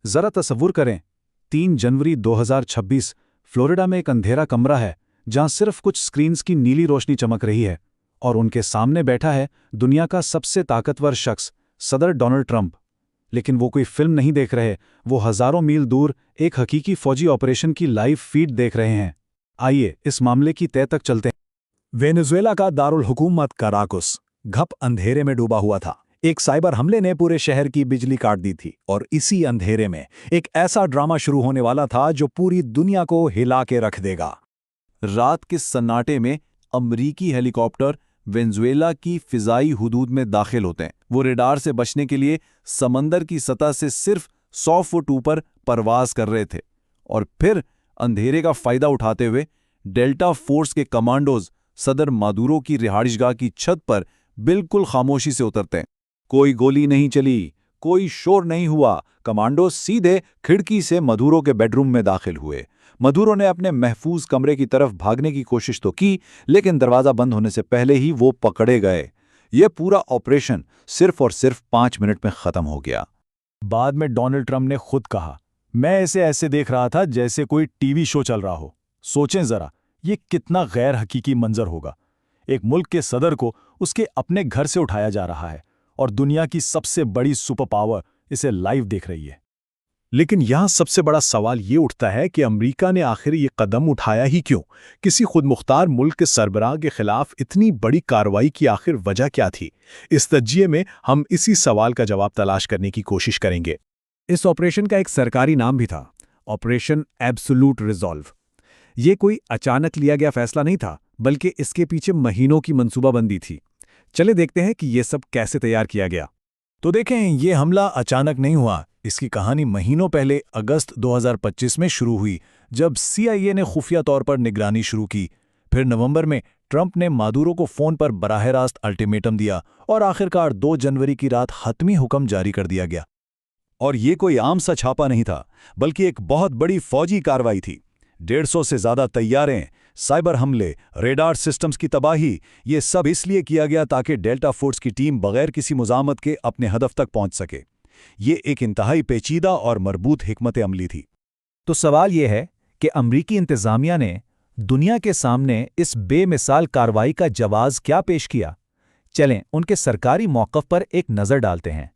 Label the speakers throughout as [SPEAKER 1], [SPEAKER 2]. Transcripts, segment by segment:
[SPEAKER 1] ذرا تصور کریں 3 जनवरी 2026 फ्लोरिडा में एक अंधेरा कमरा है जहां सिर्फ कुछ स्क्रीन्स की नीली रोशनी चमक रही है और उनके सामने बैठा है दुनिया का सबसे ताकतवर शख्स सदर डोनाल्ड ट्रंप। लेकिन वो कोई फिल्म नहीं देख रहे, वो हजारों मील दूर एक हकीकी फौजी ऑपरेशन की लाइव फीड देख रहे हैं। आइए इस मामले की तह तक चलते हैं।
[SPEAKER 2] वेनेजुएला का दारुल हुकूमत कराकुस घप अंधेरे में डूबा हुआ था। एक साइबर हमले ने पूरे शहर की बिजली काट दी थी और इसी अंधेरे में एक ऐसा ड्रामा शुरू होने वाला था जो पूरी दुनिया को हिला के रख देगा।
[SPEAKER 3] रात के सन्नाटे में अमरीकी हेलीकॉप्टर वेनेजुएला की फिजाई हुदूद में दाखिल होते हैं। वो रेडार से बचने के लिए समंदर की सतह से सिर्फ 100 फुट ऊपर परवाज कर रहे थे और फिर अंधेरे का फायदा उठाते हुए डेल्टा फोर्स के कमांडोज सदर मादुरो की रिहाइशगाह की छत पर बिल्कुल खामोशी से उतरते हैं। कोई गोली नहीं चली, कोई शोर नहीं हुआ। कमांडो सीधे खिड़की से मदुरो के बेडरूम में दाखिल हुए। मदुरो ने अपने महफूज कमरे की तरफ भागने की कोशिश तो की, लेकिन दरवाजा बंद होने से पहले ही वो पकड़े गए। ये पूरा ऑपरेशन सिर्फ और सिर्फ 5 मिनट में खत्म हो गया।
[SPEAKER 2] बाद में डोनाल्ड ट्रंप ने खुद कहा, मैं इसे ऐसे देख रहा था जैसे कोई टीवी शो चल रहा हो। सोचें जरा, ये कितना गैर हकीकी मंजर होगा। एक मुल्क के सदर को उसके अपने घर से उठाया जा रहा है और दुनिया की सबसे बड़ी सुपर पावर इसे लाइव देख रही है। लेकिन यहां सबसे बड़ा सवाल ये उठता है कि अमेरिका ने आखिर ये कदम उठाया ही क्यों? किसी खुदमुख्तार मुल्क के सरबराह के खिलाफ इतनी बड़ी कार्रवाई की आखिर वजह क्या थी? इस तज्जिये में हम इसी सवाल का जवाब तलाश करने की कोशिश करेंगे। इस ऑपरेशन का एक सरकारी नाम भी था, ऑपरेशन एब्सोल्यूट रिजॉल्व। ये कोई अचानक लिया गया फैसला नहीं था, बल्कि इसके पीछे महीनों की मंसूबाबंदी थी। चले देखते हैं कि ये सब कैसे तैयार किया गया। तो देखें, ये हमला अचानक नहीं हुआ। इसकी कहानी महीनों पहले अगस्त 2025 में शुरू हुई, जब CIA ने खुफिया तौर पर निगरानी शुरू की। फिर नवंबर में ट्रंप ने मादुरो को फोन पर बराह रास्त अल्टीमेटम दिया और आखिरकार 2 जनवरी की रात हतमी हुक्म जारी कर दिया गया।
[SPEAKER 3] और ये कोई आम सा छापा नहीं था, बल्कि एक बहुत बड़ी फौजी कार्रवाई थी। 150 से ज्यादा तैयारें, साइबर हमले, रेडार सिस्टम्स की तबाही, ये सब इसलिए किया गया ताकि डेल्टा फोर्स की टीम बगैर किसी मुजामत के अपने हदफ तक पहुंच सके। ये एक इंतहाई पेचीदा और मरबूत हिकमत अमली थी।
[SPEAKER 2] तो सवाल यह है कि अमरीकी इंतजामिया ने दुनिया के सामने इस बेमिसाल कार्रवाई का जवाब क्या पेश किया? चलें उनके सरकारी मौक़िफ़ पर एक नज़र डालते हैं।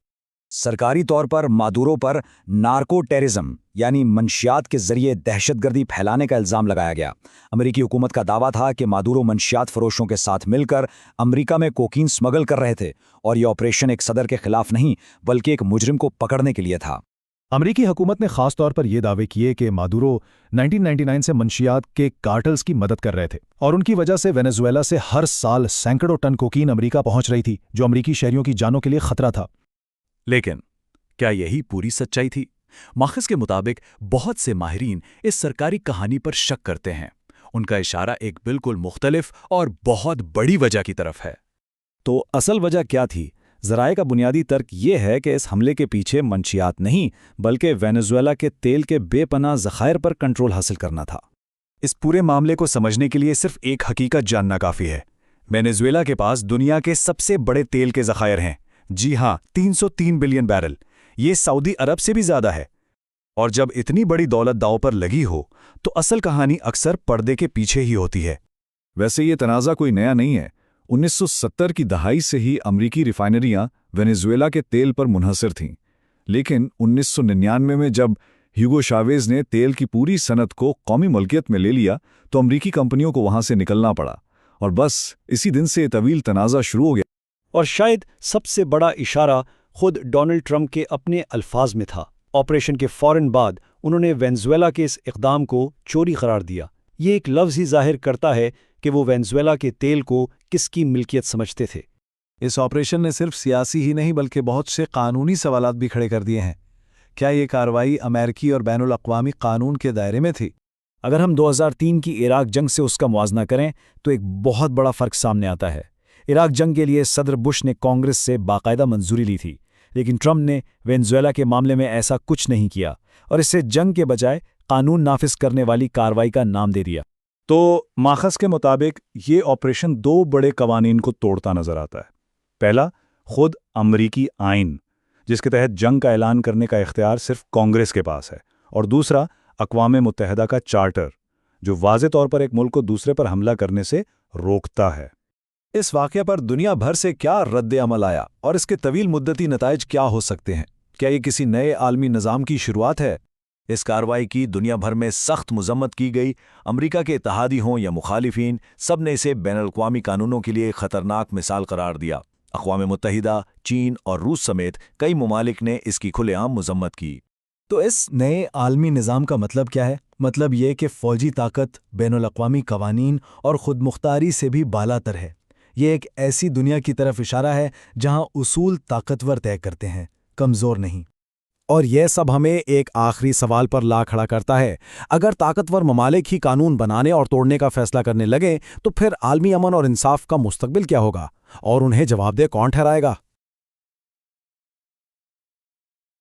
[SPEAKER 4] सरकारी तौर पर मादुरो पर नार्को टेररिज्म यानी मंशियात के जरिए दहशतगर्दी फैलाने का इल्ज़ाम लगाया गया। अमेरिकी हुकूमत का दावा था कि मादुरो मंशियात फरोशों के साथ मिलकर अमेरिका में कोकीन स्मगल कर रहे थे और यह ऑपरेशन एक सदर के खिलाफ नहीं बल्कि एक मुजरिम को पकड़ने के लिए था।
[SPEAKER 2] अमेरिकी हुकूमत ने खास तौर पर यह दावे किए कि मादुरो 1999 से मंशियात के कार्टल्स की मदद कर रहे थे और उनकी वजह से वेनेजुएला से हर साल सैकड़ों टन कोकीन अमेरिका पहुंच रही थी, जो अमेरिकी शहरियों की जानों के लिए खतरा था।
[SPEAKER 3] लेकिन क्या यही पूरी सच्चाई थी? माखिज के मुताबिक बहुत से माहिरीन इस सरकारी कहानी पर शक करते हैं। उनका इशारा एक बिल्कुल मुख्तलिफ और बहुत बड़ी वजह की तरफ है।
[SPEAKER 4] तो असल वजह क्या थी? ज़राए का बुनियादी तर्क ये है कि इस हमले के पीछे मंशियात नहीं बल्कि वेनेजुएला के तेल के बेपनाह ज़खायर पर कंट्रोल हासिल करना था।
[SPEAKER 2] इस पूरे मामले को समझने के लिए सिर्फ एक हकीकत जानना काफ़ी है। वेनेजुएला के पास दुनिया के सबसे बड़े तेल के ज़खायर हैं। जी हाँ, 303 बिलियन बैरल। ये सऊदी अरब से भी ज़्यादा है। और जब इतनी बड़ी दौलत दांव पर लगी हो तो असल कहानी अक्सर पर्दे के पीछे ही होती है।
[SPEAKER 5] वैसे ये तनाज़ा कोई नया नहीं है। 1970 की दहाई से ही अमरीकी रिफाइनरियां वेनेजुएला के तेल पर मुनहसर थीं। लेकिन 1999 में जब ह्यूगो शावेज ने तेल की पूरी सनत को कौमी मलकियत में ले लिया तो अमरीकी कंपनियों को वहां से निकलना पड़ा और बस इसी दिन से तवील तनाज़ा शुरू हो गया।
[SPEAKER 6] और शायद सबसे बड़ा इशारा खुद डोनाल्ड ट्रंप के अपने अल्फाज में था। ऑपरेशन के फ़ौरन बाद उन्होंने वेनेजुएला के इस इक़दाम को चोरी करार दिया। ये एक लफ्ज़ ही जाहिर करता है कि वो वेनेजुएला के तेल को किसकी मिल्कियत समझते थे।
[SPEAKER 1] इस ऑपरेशन ने सिर्फ सियासी ही नहीं बल्कि बहुत से कानूनी सवालात भी खड़े कर दिए हैं। क्या ये कार्रवाई अमेरिकी और बैनुल अक़वामी कानून के दायरे में थी?
[SPEAKER 2] अगर हम 2003 की इराक जंग से उसका मुआवजा करें तो एक बहुत बड़ा फ़र्क सामने आता है। इराक जंग के लिए सदर बुश ने कांग्रेस से बाकायदा मंजूरी ली थी, लेकिन ट्रंप ने वेनेजुएला के मामले में ऐसा कुछ नहीं किया और इसे जंग के बजाय कानून नाफिज करने वाली कार्रवाई का नाम दे दिया।
[SPEAKER 5] तो माखज़ के मुताबिक ये ऑपरेशन 2 बड़े कवानीन को तोड़ता नजर आता है। पहला, खुद अमरीकी आइन।
[SPEAKER 2] जिसके तहत जंग का ऐलान करने का इख्तियार सिर्फ कांग्रेस के पास है, और दूसरा अक़वाम मुत्तहिदा का चार्टर, जो वाज़े तौर पर एक मुल्क को दूसरे पर हमला करने से रोकता है।
[SPEAKER 3] इस वाक़ये पर दुनिया भर से क्या रद्द अमल आया और इसके तवील मुद्दती नताइज क्या हो सकते हैं? क्या ये किसी नए आलमी निज़ाम की शुरुआत है? इस कार्रवाई की दुनिया भर में सख्त मज़म्मत की गई। अमेरिका के इत्तेहादी हों या मुखालिफिन, सब ने इसे बैनुल-अक़वामी कानूनों के लिए एक ख़तरनाक मिसाल करार दिया। अक़वाम मुत्तहिदा, चीन और रूस समेत कई ममालिक ने इसकी खुलेआम मज़म्मत की।
[SPEAKER 2] तो इस नए आलमी निज़ाम का मतलब क्या है? मतलब ये कि फ़ौजी ताकत बैनुल-अक़वामी कवानीन और ख़ुदमुख्तारी से भी बालातर है। ये एक ऐसी दुनिया की तरफ इशारा है जहां उसूल ताकतवर तय करते हैं, कमज़ोर नहीं।
[SPEAKER 1] और यह सब हमें एक आखिरी सवाल पर ला खड़ा करता है। अगर ताकतवर ममालिक ही कानून बनाने और तोड़ने का फैसला करने लगें, तो फिर आलमी अमन और इंसाफ का मुस्तकबिल क्या होगा, और उन्हें जवाबदेह कौन ठहराएगा?